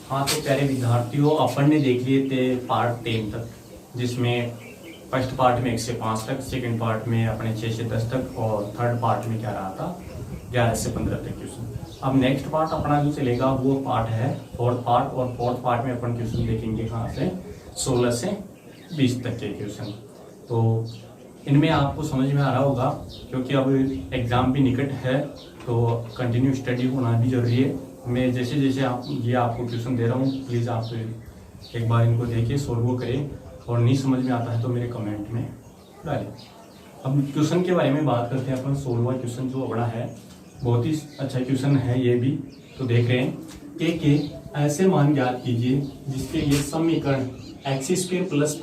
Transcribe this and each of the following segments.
हाँ तो प्यारे विद्यार्थियों, अपन ने देख लिए थे पार्ट 10 तक, जिसमें फर्स्ट पार्ट में 1 से 5 तक, सेकंड पार्ट में अपने 6 से 10 तक, और थर्ड पार्ट में क्या रहा था 11 से 15 तक क्वेश्चन। अब नेक्स्ट पार्ट अपना जो चलेगा वो पार्ट है फोर्थ पार्ट, और फोर्थ पार्ट में अपन क्वेश्चन देखेंगे कहाँ से 16 से 20 तक के क्वेश्चन। तो इनमें आपको समझ में आ रहा होगा, क्योंकि अब एग्ज़ाम भी निकट है तो कंटिन्यू स्टडी होना भी जरूरी है। मैं जैसे जैसे आपको क्वेश्चन दे रहा हूँ, प्लीज़ आप एक बार इनको देखिए, सोल्व करें, और नहीं समझ में आता है तो मेरे कमेंट में डालें। अब क्वेश्चन के बारे में बात करते हैं अपन। 16वां क्वेश्चन जो बड़ा है, बहुत ही अच्छा क्वेश्चन है ये भी। तो देख रहे हैं के ऐसे मान ज्ञात कीजिए जिसके ये समीकरण x² +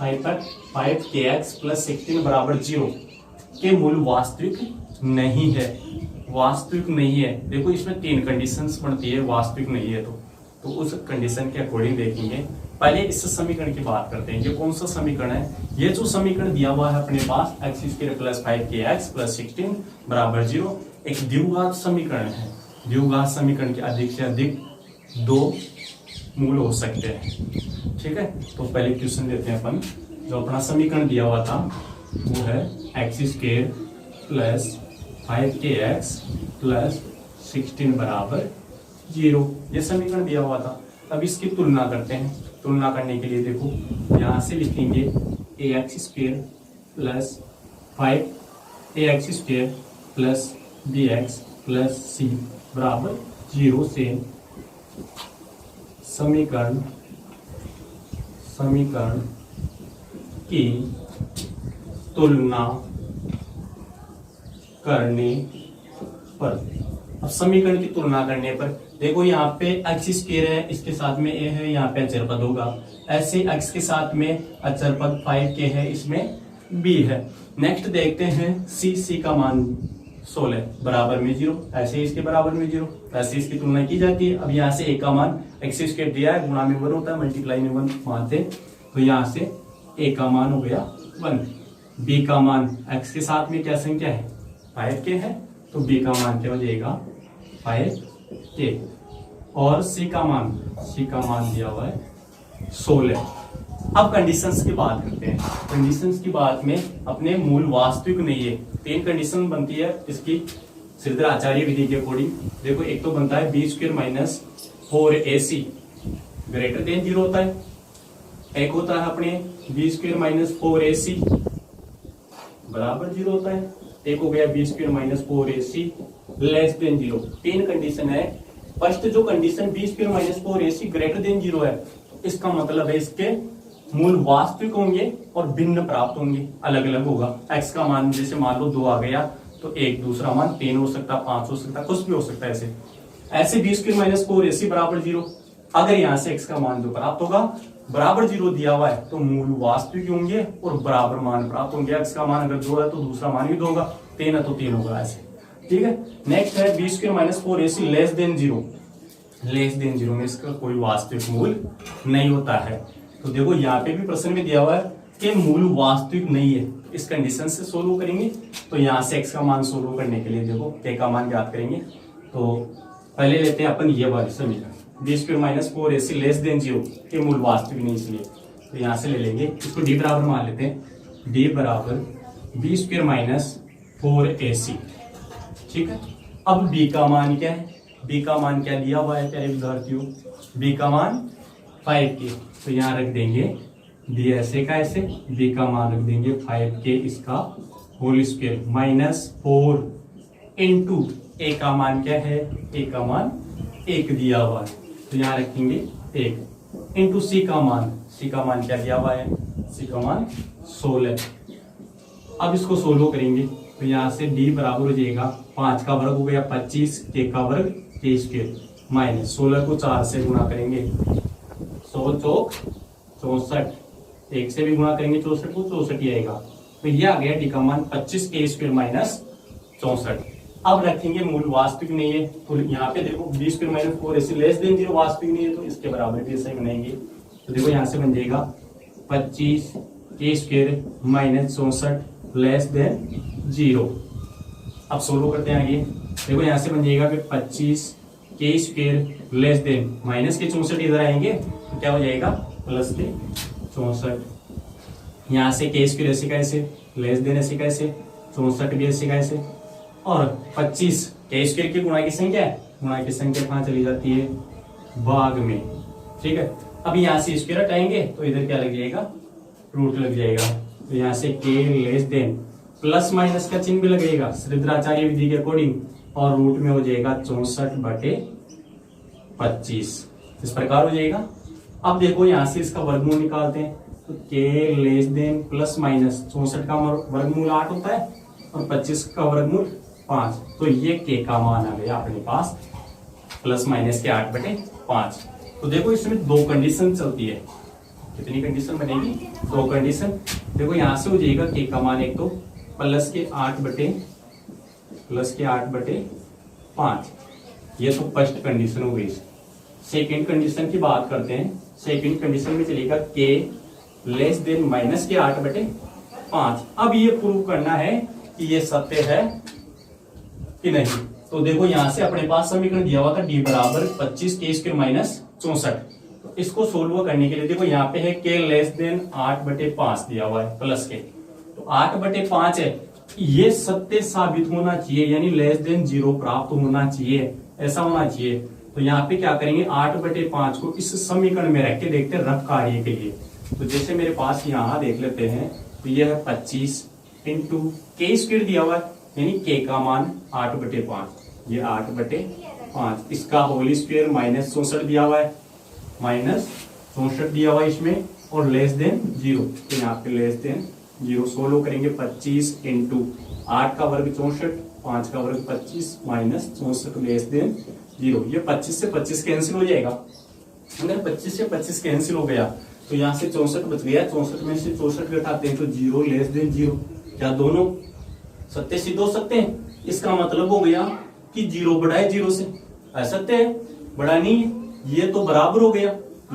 5kx + 16 बराबर 0 के मूल वास्तविक नहीं है। वास्तविक नहीं है, देखो इसमें 3 कंडीशंस बनती है, वास्तविक नहीं है तो उस कंडीशन के अकॉर्डिंग देखेंगे। पहले इस समीकरण की बात करते हैं। ये कौन सा समीकरण है? ये जो समीकरण दिया हुआ है अपने पास x² + 5kx + 16 बराबर 0 एक द्विघात समीकरण है। द्विघात समीकरण के अधिक से अधिक 2 मूल हो सकते हैं। ठीक है, तो पहले क्वेश्चन देते हैं अपन। जो अपना समीकरण दिया हुआ था वो है x² + 5kx + 16 बराबर 0। ये समीकरण दिया हुआ था। अब इसकी तुलना करते हैं। तुलना करने के लिए देखो यहाँ से लिखेंगे ax² + 5ax² + bx + c बराबर 0 से समीकरण की तुलना करने पर। अब समीकरण की तुलना करने पर देखो यहाँ पे x² है, इसके साथ में a है, यहाँ पे अचर पद होगा। ऐसे x के साथ में अचर पद 5k है, इसमें b है। नेक्स्ट देखते हैं c का मान 16 बराबर में 0, ऐसे इसके बराबर में 0, ऐसे इसकी तुलना की जाती है। अब यहाँ से a का मान x² दिया है, गुणा में 1 होता है, मल्टीप्लाई में 1 मानते, तो यहाँ से a का मान हो गया 1। b का मान x के साथ में क्या संख्या है 5k है, तो b का मान क्या हो जाएगा 5k। और c का मान दिया हुआ है 16। अब कंडीशंस की बात करते हैं। कंडीशंस की बात में अपने मूल वास्तविक नहीं है। 3 कंडीशन बनती है इसकी श्रीधर आचार्य विधि के अकॉर्डिंग। देखो एक तो बनता है b² - 4ac ग्रेटर देन 0 होता है। एक होता है अपने b² - 4ac बराबर 0 होता है। एक हो गया b² - 4ac less than 0। 3 condition है। फर्स्ट जो condition b² - 4ac greater than 0 है, इसका मतलब है इसके मूल वास्तविक होंगे और भिन्न प्राप्त होंगे, अलग अलग होगा। x का मान जैसे मान लो 2 आ गया तो एक दूसरा मान 3 हो सकता, 5 हो सकता, कुछ भी हो सकता है। ऐसे b² - 4ac बराबर 0। अगर यहाँ से x का मान जो प्राप्त होगा बराबर 0 दिया हुआ है तो मूल वास्तविक होंगे और बराबर मान प्राप्त होंगे। x का मान अगर 2 है तो दूसरा मान भी 2 होगा, 3 है तो 3 होगा, ऐसे। ठीक है, नेक्स्ट है b² - 4ac less than 0। Less than 0 में इसका कोई वास्तविक मूल नहीं होता है। तो देखो यहाँ पे भी प्रश्न में दिया हुआ है कि मूल वास्तविक नहीं है, इस कंडीशन से सोल्व करेंगे। तो यहाँ से x का मान सोल्व करने के लिए देखो k का मान ज्ञात करेंगे। तो पहले लेते हैं अपन ये वाली समीकरण b² - 4ac लेस देन 0 के मूल वास्तविक नहीं, इसलिए तो यहाँ से ले लेंगे, इसको d बराबर मान लेते हैं। d बराबर b² - 4ac। ठीक है, अब b का मान क्या है? b का मान क्या दिया हुआ है प्यारे विद्यार्थियों? b का मान 5k, तो यहाँ रख देंगे d ऐसे का ऐसे, b का मान रख देंगे 5k इसका होल स्क्वायर -4 इंटू a का मान क्या है? a का मान 1 दिया हुआ है, तो यहाँ रखेंगे 1 इंटू c का मान क्या दिया हुआ है? c का मान 16। अब इसको सोल्व करेंगे तो यहाँ से d बराबर हो जाएगा 5 का वर्ग हो गया 25, k का वर्ग k² माइनस 16 को 4 से गुणा करेंगे 100 चौक 64, 1 से भी गुणा करेंगे 64 को 64 ही आएगा। तो ये आ गया d का मान 25k² माइनस 64। अब रखेंगे मूल वास्तविक नहीं है, तो यहाँ पे देखो b² - 4ac लेस देन 0 वास्तविक नहीं है, तो इसके बराबर भी ऐसे बनाएंगे। तो देखो यहाँ से बन जाएगा 25k² माइनस 64 लेस देन 0। अब सोल्व करते हैं आगे। देखो यहाँ से बन जाएगा कि के स्क्वायर लेस देन माइनस के 64 इधर आएंगे तो क्या हो जाएगा प्लस के 64। यहाँ से के स्क्वायर ऐसे कैसे, लेस देन ऐसे कैसे, 64 भी ऐसे कैसे, और 25 के स्क्वायर की गुणा की संख्या है, गुणा की संख्या कहाँ चली जाती है भाग में। ठीक है, अब यहाँ से स्क्वायर हटाएंगे तो इधर क्या लग जाएगा रूट लग जाएगा। तो यहाँ से के लेस देन प्लस माइनस का चिन्ह भी लगेगा श्रीधराचार्य विधि के अकॉर्डिंग, और रूट में हो जाएगा 64/25 इस प्रकार हो जाएगा। अब देखो यहाँ से इसका वर्गमूल निकालते हैं तो के लेस देन प्लस माइनस 64 का वर्गमूल 8 होता है और 25 का वर्गमूल 5, तो ये के का मान आ गया अपने पास प्लस माइनस के 8/5। तो देखो इसमें दो कंडीशन चलती है, कितनी कंडीशन बनेगी, दो कंडीशन। देखो यहाँ से हो जाएगा के का मान एक तो प्लस के 8/5, ये तो फर्स्ट कंडीशन हो गई। सेकंड कंडीशन की बात करते हैं। सेकंड कंडीशन में चलेगा के लेस देन माइनस के 8/5। अब ये प्रूव करना है कि ये सत्य है कि नहीं। तो देखो यहाँ से अपने पास समीकरण दिया हुआ था d बराबर 25 के स्क्वायर माइनस 64। तो इसको सोल्व करने के लिए देखो यहाँ पे है के लेस देन 8/5 दिया हुआ है प्लस के, तो 8/5 है, ये सत्य साबित होना चाहिए, यानी लेस देन 0 प्राप्त होना चाहिए, ऐसा होना चाहिए। तो यहाँ पे क्या करेंगे 8/5 को इस समीकरण में रख के देखते हैं रफ कार्य के लिए। तो जैसे मेरे पास यहाँ देख लेते हैं तो यह है 25 इंटू के स्क्वायर दिया हुआ है, यानी के का मान 8/5, ये 8/5, इसका होल स्क्वायर माइनस 64 दिया हुआ है, माइनस 64 दिया हुआ है इसमें, और लेस देन 0, तो यहाँ पे लेस देन 0 सोल्व करेंगे। 25 इंटू 8 का वर्ग 64, 5 का वर्ग 25, माइनस 64 लेस देन 0। ये 25 से 25 कैंसिल हो जाएगा। अगर 25 से 25 कैंसिल हो गया तो यहाँ से 64 बच गया, 64 में से 64 घटाते हैं तो 0 लेस देन 0। क्या दोनों सत्य सिद्ध हो सकते हैं? इसका मतलब हो गया कि 0 बड़ा है 0 से, असत्य है, बड़ा नहीं है। ये तो बराबर हो गया,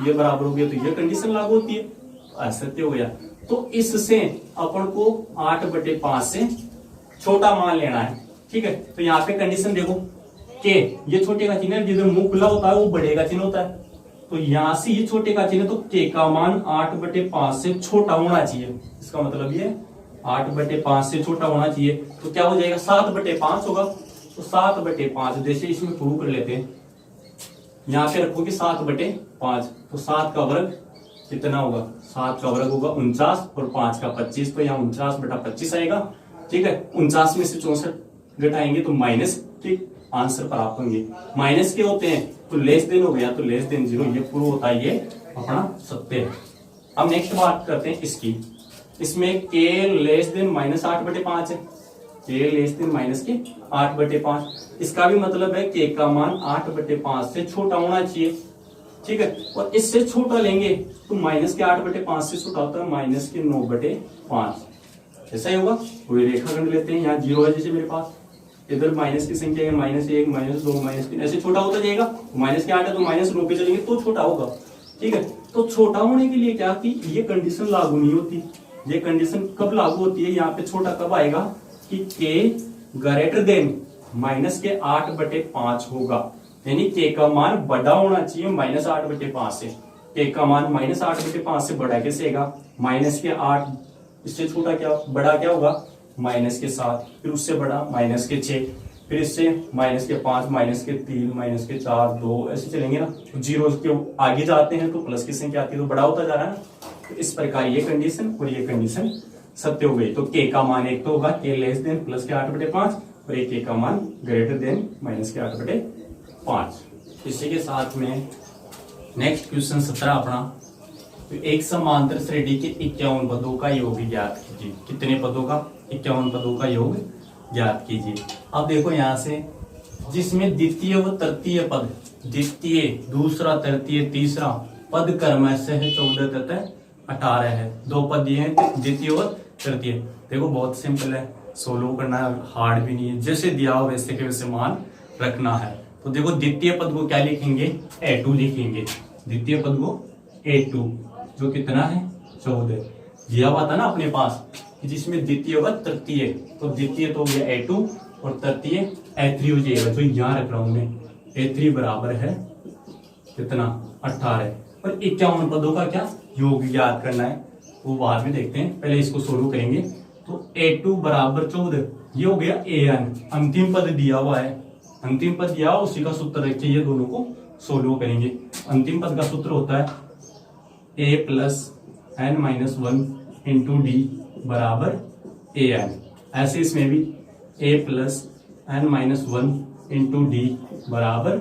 ये बराबर हो गया, तो ये कंडीशन लागू होती है, असत्य हो गया। तो इससे अपन को 8/5 से छोटा मान लेना है। ठीक है, तो यहाँ पे कंडीशन देखो के, ये छोटे का चिन्ह है, जिधर मुंह खुला होता है वो बड़े का चिन्ह होता है, तो यहाँ से ये छोटे का चिन्ह, तो के का मान 8/5 से छोटा होना चाहिए। इसका मतलब ये 8/5 से छोटा होना चाहिए, तो क्या हो जाएगा 7/5 होगा। तो 7/5 जैसे इसमें प्रूव कर लेते हैं, यहाँ पे रखोगे 7/5, तो 7 का वर्ग कितना होगा, 7 का वर्ग होगा 49 और 5 का 25, तो यहाँ 49/25 आएगा। ठीक है, 49 में से 64 घटाएंगे तो माइनस के आंसर प्राप्त होंगे। माइनस के होते हैं तो लेस देन हो गया, तो लेस देन 0, ये प्रूव होता है, ये अपना सत्य है। अब नेक्स्ट बात करते हैं इसकी। इसमें के लेस देन माइनस 8/5 है, के लेस देन माइनस के 8/5, इसका भी मतलब है के का मान 8/5 से छोटा होना चाहिए। ठीक है, और इससे छोटा लेंगे तो माइनस के 8/5 से छोटा होता है माइनस के 9/5, ऐसा ही होगा। कोई रेखाखंड लेते हैं, यहाँ 0 है जैसे मेरे पास, इधर माइनस की संख्या है -1, -2, -3, ऐसे छोटा होता जाएगा। माइनस के 8 है तो -9 पे चलेंगे तो छोटा होगा। ठीक है, तो छोटा होने के लिए क्या कि ये कंडीशन लागू नहीं होती। ये कंडीशन कब लागू होती है, यहाँ पे छोटा कब आएगा कि के ग्रेटर देन माइनस के 8/5 होगा, यानी के का मान बड़ा होना चाहिए -8/5 से। के का मान -8/5 से बड़ा कैसे आएगा, माइनस के 8, इससे छोटा क्या बड़ा क्या होगा माइनस के 7, फिर उससे बड़ा माइनस के 6, फिर इससे माइनस के 5, माइनस के 3, माइनस के 4, 2, ऐसे चलेंगे ना। तो 0 के आगे जाते हैं तो प्लस की संख्या आती है, तो बड़ा होता जा रहा है ना। तो इस प्रकार ये कंडीशन और ये कंडीशन सत्य हो गई। तो के का मान एक तो होगा के लेस देन प्लस के 8/5 और एक के का मान ग्रेटर देन माइनस के 8/5। इसी के साथ में नेक्स्ट क्वेश्चन 17 अपना, तो एक समांतर श्रेणी के 51 पदों का योग ज्ञात कीजिए। कितने पदों का, 51 पदों का योग ज्ञात कीजिए। अब देखो यहाँ से जिसमें द्वितीय व तृतीय पद, द्वितीय, दूसरा, तृतीय, तीसरा पद क्रमशः है 14 तथा 18 है। 2 पद दिए हैं, द्वितीय व तृतीय। देखो बहुत सिंपल है, सोल्व करना हार्ड भी नहीं है, जैसे दिया हो वैसे के वैसे मान रखना है। तो देखो द्वितीय पद को क्या लिखेंगे, A2 लिखेंगे। द्वितीय पद को A2 जो कितना है 14 दिया हुआ था ना अपने पास, जिसमें द्वितीय व तृतीय, तो द्वितीय तो हो गया A2 और तृतीय A3 हो जाएगा, जो यहाँ रख रहा हूं मैं A3 बराबर है कितना 18। और 51 पदों का क्या योग ज्ञात करना है वो बाद में देखते हैं, पहले इसको सोल्व करेंगे। तो A2 बराबर 14, ये हो गया AN, अंतिम पद दिया हुआ है, अंतिम पद दिया हुआ उसी का सूत्र रखिए, ये दोनों को सोल्व करेंगे। अंतिम पद का सूत्र होता है A plus N minus 1 into D बराबर AN। ऐसे इसमें भी A plus N minus 1 into D बराबर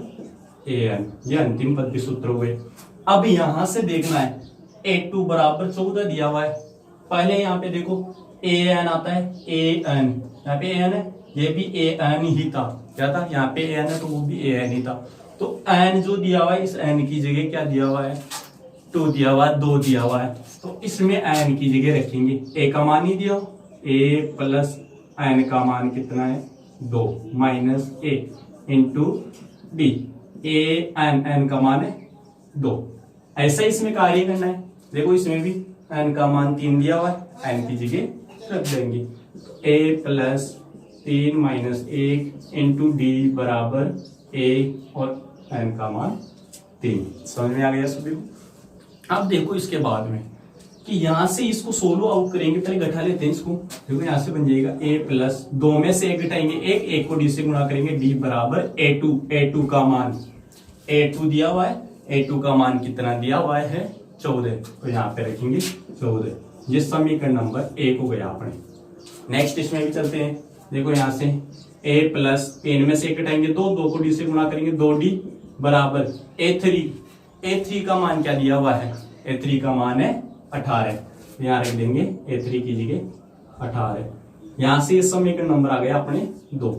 AN, ये अंतिम पद के सूत्र हुए। अब यहां से देखना है A2 बराबर 14 दिया हुआ है, पहले यहाँ पे देखो AN आता है, AN यहाँ पे AN है, ये भी AN ही था, क्या था यहाँ पे AN है तो वो भी AN ही था। तो N जो दिया हुआ है इस N की जगह क्या दिया हुआ है 2 दिया हुआ है, 2 दिया हुआ है, तो इसमें N की जगह रखेंगे, A का मान ही दिया, A प्लस N का मान कितना है 2 minus A into D, N का मान है 2। ऐसा इसमें कार्य करना है, देखो इसमें भी n का मान 3 दिया हुआ है, n की जगह रख देंगे। A plus 3 minus 1 into D बराबर A और n का मान 3। समझ में आ गया सभी को। अब देखो इसके बाद में कि यहां से इसको सोल्व आउट करेंगे, पहले घटा लेते हैं इसको। देखो यहां से बन जाएगा A प्लस 2 में से 1 घटाएंगे, एक को डी से गुणा करेंगे, डी बराबर A2 का मान A2 दिया हुआ है, A2 का मान कितना दिया हुआ है 14, तो यहाँ पे रखेंगे 14। ये समीकरण नंबर 1 हो गया अपने। नेक्स्ट इसमें भी चलते हैं, देखो यहाँ से A प्लस 3 में से 1 घटाएंगे, 2 को डी से गुणा करेंगे, 2D बराबर A3 का मान क्या दिया हुआ है, A3 का मान है 18, यहाँ रख देंगे A3 की जगह 18। यहाँ से ये समीकरण नंबर आ गया अपने 2।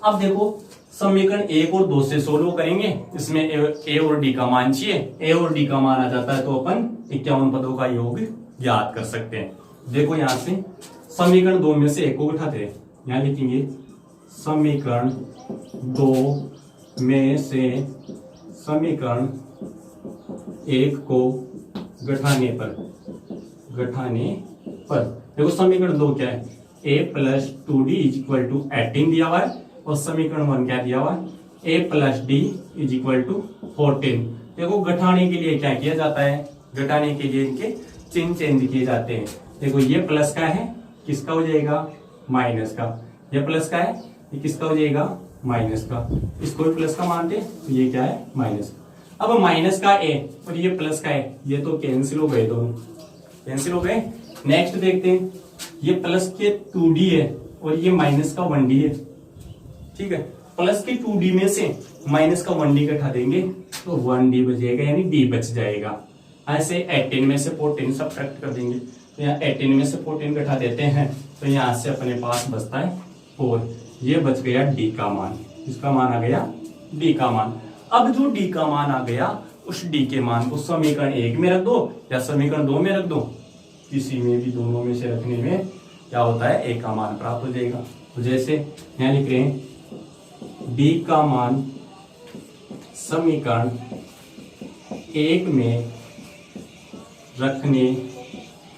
अब देखो समीकरण 1 और 2 से सोल्व करेंगे, इसमें A और D का मान चाहिए, A और D का मान आ जाता है तो अपन 51 पदों का योग ज्ञात कर सकते हैं। देखो यहाँ से समीकरण 2 में से 1 को उठाते हैं, यहाँ लिखेंगे समीकरण 2 में से समीकरण 1 को घटाने पर देखो समीकरण 2 क्या है, A plus 2D is equal to 18 दिया हुआ है, और समीकरण 1 क्या दिया हुआ है, A plus D is equal to 14। देखो घटाने के लिए क्या किया जाता है, घटाने के लिए इनके चिन्ह चेंज किए जाते हैं। देखो ये प्लस का है, किसका हो जाएगा माइनस का, ये प्लस का है, ये किसका हो जाएगा माइनस का, इसको भी प्लस का मानते तो ये क्या है माइनस। अब माइनस का A और ये प्लस का है, ये तो कैंसिल हो गए, दोनों कैंसिल हो गए। नेक्स्ट देखते हैं, ये प्लस के 2D है और ये माइनस का 1D है, ठीक है। प्लस के 2D में से माइनस का 1D घटा देंगे तो 1D बचेगा, यानी D बच जाएगा। ऐसे 18 में से 14 सब्ट्रैक्ट कर देंगे, तो यहाँ 18 में से 14 घटा देते हैं, तो यहाँ से अपने पास बचता है 4। ये बच गया D का मान, इसका मान आ गया D का मान। अब जो D का मान आ गया उस D के मान को समीकरण 1 में रख दो या समीकरण 2 में रख दो, किसी में भी दोनों में से रखने में क्या होता है A का मान प्राप्त हो जाएगा। तो जैसे यहाँ लिख रहे हैं D का मान समीकरण 1 में रखने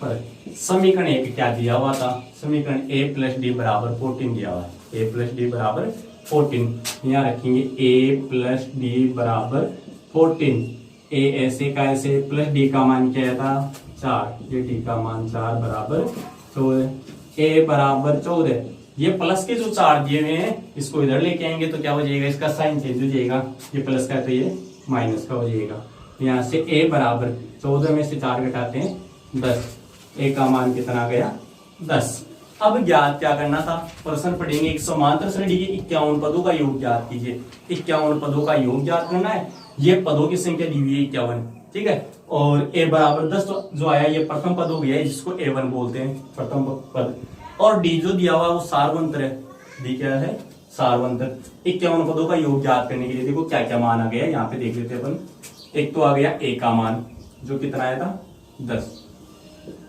पर, समीकरण 1 क्या दिया हुआ था, समीकरण A प्लस डी बराबर 14 दिया हुआ है, A प्लस डी बराबर 14, यहाँ रखेंगे A प्लस डी बराबर 14। A ऐसे का ऐसे, प्लस D का मान क्या था 4, ये D का मान 4 बराबर 14, A बराबर 14। ये प्लस के जो 4 दिए हुए हैं इसको इधर लेके आएंगे तो क्या हो जाएगा, इसका साइन चेंज हो जाएगा, ये प्लस का है तो ये माइनस का हो जाएगा। यहाँ से A बराबर 14 में से 4 घटाते हैं 10, A का मान कितना आ गया 10। अब ज्ञात क्या करना था, प्रश्न पढ़ेंगे एक समांतर श्रेणी के 51 पदों का योग ज्ञात कीजिए। 51 पदों का योग ज्ञात करना है, ये पदों की संख्या दी हुई है 51, ठीक है, और A बराबर 10 तो जो आया ये प्रथम पद हो गया, जिसको A1 बोलते हैं प्रथम पद, और D जो दिया हुआ है वो सारवंतर है, D क्या है सारवंतर। 51 पदों का योग ज्ञात करने के लिए देखो क्या क्या मान आ गया, यहाँ पे देख लेते हैं अपन। एक तो आ गया A का मान जो कितना आया था 10,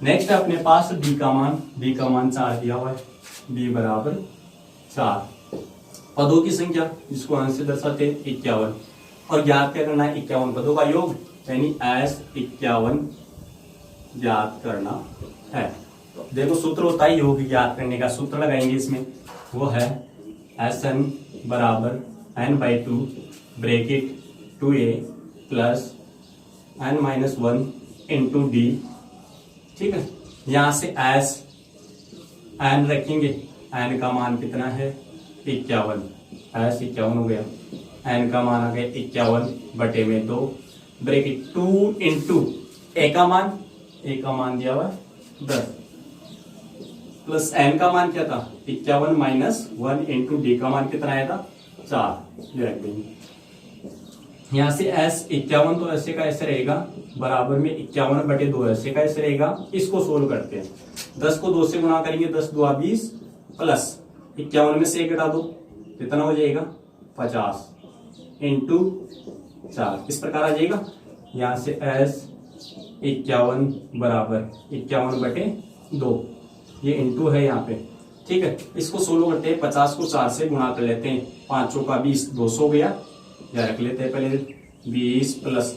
नेक्स्ट है अपने पास D का मान 4 दिया हुआ है, D बराबर 4। पदों की संख्या जिसको अंश से दर्शाते हैं 51, और ज्ञात क्या करना है 51 पदों का योग, यानी S51 ज्ञात करना है। तो देखो सूत्र होता है योग ज्ञात करने का, सूत्र लगाएंगे इसमें, वो है Sn बराबर n/2 bracket 2a plus n-1 into D. ठीक है, यहां से एस एन रखेंगे, एन का मान कितना है 51, एस 51 हो गया, एन का मान आ गया 51/2 ब्रैकेट 2 इंटू ए का मान दिया हुआ 10 प्लस एन का मान क्या था 51 माइनस 1 इंटू डी का मान कितना आया था 4, ये रख देंगे। यहां से एस 51 तो ऐसे का ऐसे रहेगा, बराबर में 51/2 ऐसे का ऐसे रहेगा। इसको सोल्व करते हैं, 10 को 2 से गुणा करेंगे, 10 2 20 प्लस 51 में से 1 घटा दो, कितना हो जाएगा 50 इंटू 4, इस प्रकार आ जाएगा। यहां से एस 51 बराबर 51/2, ये इंटू है यहाँ पे। ठीक है, इसको सोल्व करते हैं, 50 को 4 से गुणा कर लेते हैं, 5 चौका 20 200 हो गया, या रख लेते हैं पहले 20 प्लस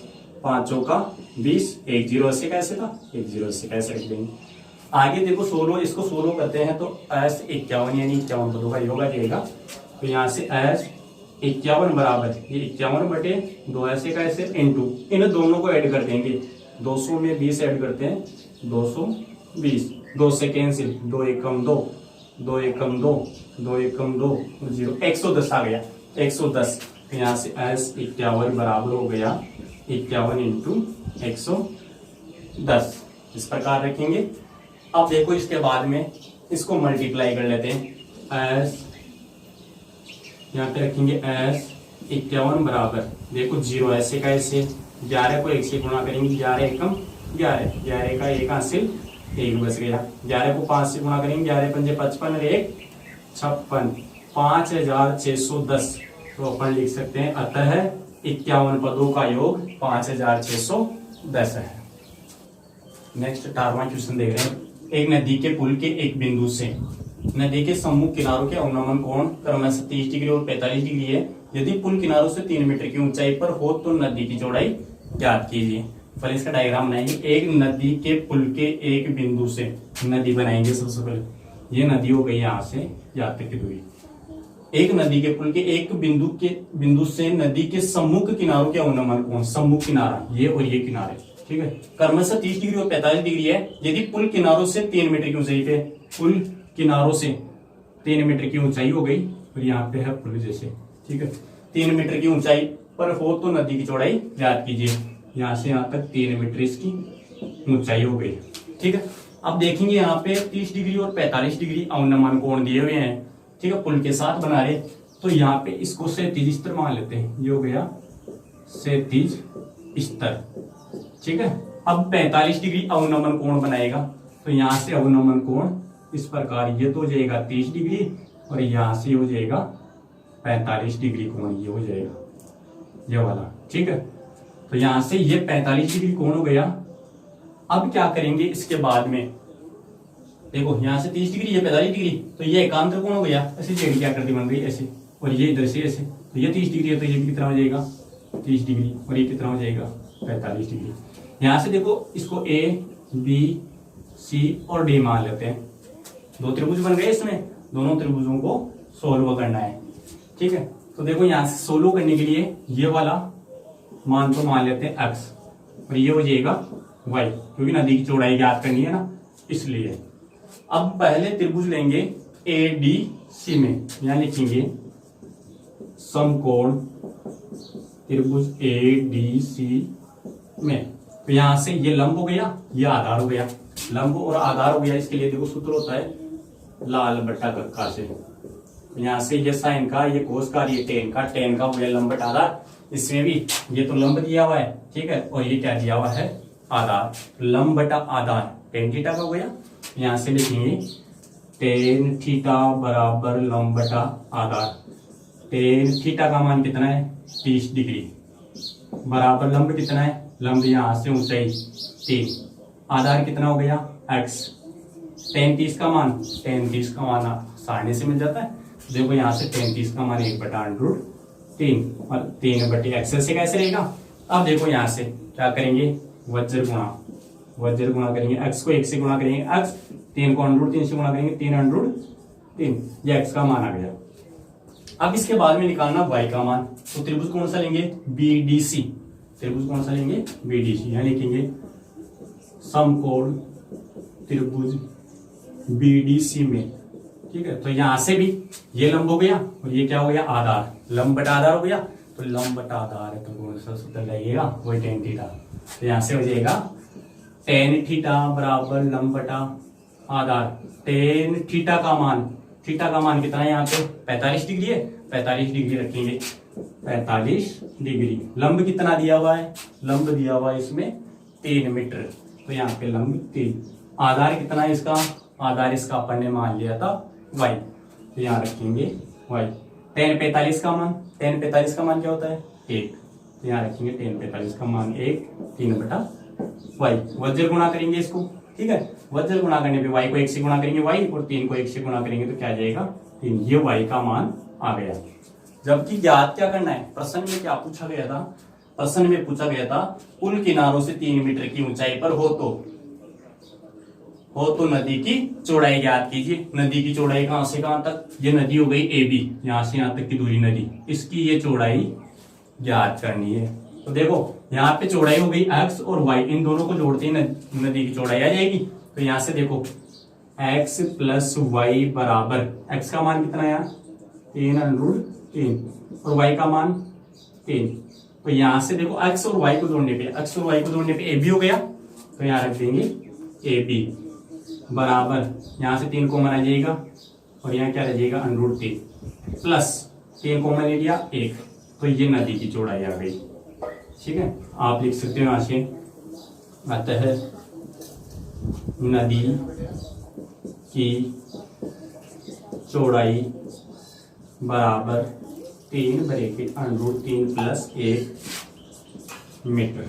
5 चौका 20, 1 0 ऐसे कैसे था 1 0 ऐसे कैसे रख देंगे। आगे देखो सोलो, इसको सोलो करते हैं तो एस 51 यानी 51/2 का योग आ जाएगा। तो यहाँ से एस 51 बराबर ये 51/2 ऐसे का ऐसे इंटू, इन दोनों को ऐड कर देंगे, 200 में 20 ऐड करते हैं, 220, 2 से कैंसिल, 2 एकम 2, 2 एकम 2, 2 एकम 2 0, 110 आ गया 110। यहाँ से एस 51 बराबर हो गया 51 इंटू 110, इस प्रकार रखेंगे। अब देखो इसके बाद में इसको मल्टीप्लाई कर लेते हैं, एस यहाँ पे रखेंगे एस 51 बराबर देखो 0 ऐसे का ऐसे, 11 को 1 से गुणा करेंगे, 11 एकम 11, 11 का 1 हासिल 1 बच गया, 11 को 5 से गुणा करेंगे, 11 पंजे 55 और 1 56, 5610। तो अपन लिख सकते हैं अतः 51 पदों का योग 5610 है। नेक्स्ट 18वां क्वेश्चन देख रहे हैं, एक नदी के पुल के एक बिंदु से नदी के सम्मुख किनारों के अवनमन कोण क्रमशः 30 डिग्री और 45 डिग्री है। यदि पुल किनारों से 3 मीटर की ऊंचाई पर हो तो नदी की चौड़ाई ज्ञात कीजिए। पहले इसका डायग्राम बनाएंगे, एक नदी के पुल के एक बिंदु से नदी बनाएंगे। सबसे पहले ये नदी हो गई यहाँ से यहाँ तक की दूरी, एक नदी के पुल के एक बिंदु से नदी के सम्मुख किनारों के अवनमन कोण, सम्मुख किनारा ये और ये किनारे, ठीक है, क्रमशः 30 डिग्री और 45 डिग्री है। यदि पुल किनारों से 3 मीटर की ऊंचाई पे, पुल किनारों से 3 मीटर की ऊंचाई हो गई और यहाँ पे है पुल जैसे, ठीक है, 3 मीटर की ऊंचाई पर हो तो नदी की चौड़ाई ज्ञात कीजिए। यहाँ से यहाँ तक 3 मीटर इसकी ऊंचाई हो गई, ठीक है। अब देखेंगे यहाँ पे 30 डिग्री और 45 डिग्री अवनमन कोण दिए हुए हैं, ठीक है, पुल के साथ बना रहे, तो यहाँ पे इसको क्षैतिज स्तर मान लेते हैं, ये हो गया क्षैतिज स्तर, ठीक है। अब 45 डिग्री अवनमन कोण बनाएगा, तो यहाँ से अवनमन कोण इस प्रकार, ये तो हो जाएगा 30 डिग्री और यहाँ से हो जाएगा 45 डिग्री कोण, ये हो जाएगा ये वाला, ठीक है। तो यहाँ से ये 45 डिग्री कोण हो गया। अब क्या करेंगे इसके बाद में, देखो यहाँ से 30 डिग्री, ये 45 डिग्री, तो ये एकांतर कोण हो गया, ऐसे जेड की आकृति बन गई ऐसे, और ये इधर से ऐसे, तो ये 30 डिग्री है, तो ये भी कितना हो जाएगा 30 डिग्री, और ये कितना हो जाएगा 45 डिग्री। यहाँ से देखो इसको ए बी सी और डी मान लेते हैं, 2 त्रिभुज बन गए, इसमें दोनों त्रिभुजों को सोल्व करना है, ठीक है। तो देखो यहाँ से सोल्व करने के लिए ये वाला मान तो मान लेते हैं एक्स, और ये हो जाएगा वाई, क्योंकि नदी की चौड़ाई ज्ञात करनी है ना, इसलिए। अब पहले त्रिभुज लेंगे ए डी सी में, यहां लिखेंगे समकोण त्रिभुज ए डी सी में, तो यहां से ये लंब हो गया, ये आधार हो गया, लंब और आधार हो गया। इसके लिए देखो सूत्र होता है लाल बट्टा कक्का से, यहाँ से ये साइन का, ये कोस का, ये टेन का हो गया लंब बटा आधार। इसमें भी ये तो लंब दिया हुआ है, ठीक है, और ये क्या दिया हुआ है आधार, लंब बटा आधार टेन थीटा का हो गया। यहाँ से लिखेंगे टेन थीटा बराबर लंब बटा आधार, टेन थीटा का मान कितना है 30 डिग्री, बराबर लंब कितना है, लंब यहाँ से ऊंचाई 3, आधार कितना हो गया x, टेन 30 का मान, टेन 30 का मान आसानी से मिल जाता है। देखो यहाँ से टेन 30 का मान 1/√3 और 3/x से कैसे रहेगा। अब देखो यहाँ से क्या करेंगे, वज्र गुणा करेंगे, x को 1 से गुणा करेंगे x, 3 को √3 से गुणा करेंगे 3/√3, ये x का मान आ गया। अब इसके बाद में निकालना y का मान। तो त्रिभुज कौन सा लेंगे, BDC। त्रिभुज कौन सा लेंगे, BDC। यहाँ लिखेंगे समकोण त्रिभुज BDC में, ठीक है। तो यहां से भी ये लंब हो गया और ये क्या हो गया, आधार, लंब बटा आधार हो गया। तो लंब बटा आधार है तो कौन सा सूत्र लगेगा, वही टेन थीटा। तो यहां से हो जाएगा टेन थीटा बराबर लंब बटा आधार। टेन थीटा का मान, थीटा का मान कितना है यहाँ पे, 45 डिग्री है, 45 डिग्री रखेंगे, 45 डिग्री। लंब कितना दिया हुआ है, लंब दिया हुआ है इसमें 3 मीटर। तो यहाँ पे लंब 3। आधार कितना है इसका, आधार इसका अपन ने मान लिया था y। तो यहाँ रखेंगे y। टेन 45 का मान, टेन 45 का मान क्या होता है, 1। तो यहाँ रखेंगे टेन 45 का मान 1, 3 बटा y। वज्र गुणा करेंगे इसको, ठीक है। वज्र गुणा करने पे y को 1 से गुणा करेंगे y और 3 को 1 से गुणा करेंगे तो क्या आ जाएगा, 3। ये y का मान आ गया। जबकि ज्ञात क्या करना है, प्रश्न में क्या पूछा गया था, प्रश्न में पूछा गया था पुल किनारों से 3 मीटर की ऊंचाई पर हो तो नदी की चौड़ाई ज्ञात कीजिए। नदी की चौड़ाई कहां से कहां तक, ये नदी हो गई AB, यहां से यहां तक की दूरी नदी, इसकी ये चौड़ाई ज्ञात करनी है। तो देखो यहाँ पे चौड़ाई हो गई x और y, इन दोनों को जोड़ते ही नदी की चौड़ाई आ जाएगी। तो यहां से देखो x प्लस वाई बराबर, x का मान कितना है, 3√3 और y का मान 3। तो यहां से देखो x और y को जोड़ने पे AB हो गया। तो यहां रख देंगे AB बराबर, यहां से 3 कॉमन आ जाएगा और यहाँ क्या रह जाएगा, √3 प्लस 3 कॉमन ले लिया 1। तो ये नदी की चौड़ाई आ गई, ठीक है। आप लिख सकते हो यहाँ से, अतः नदी की चौड़ाई बराबर 3 √3 प्लस 1 मीटर।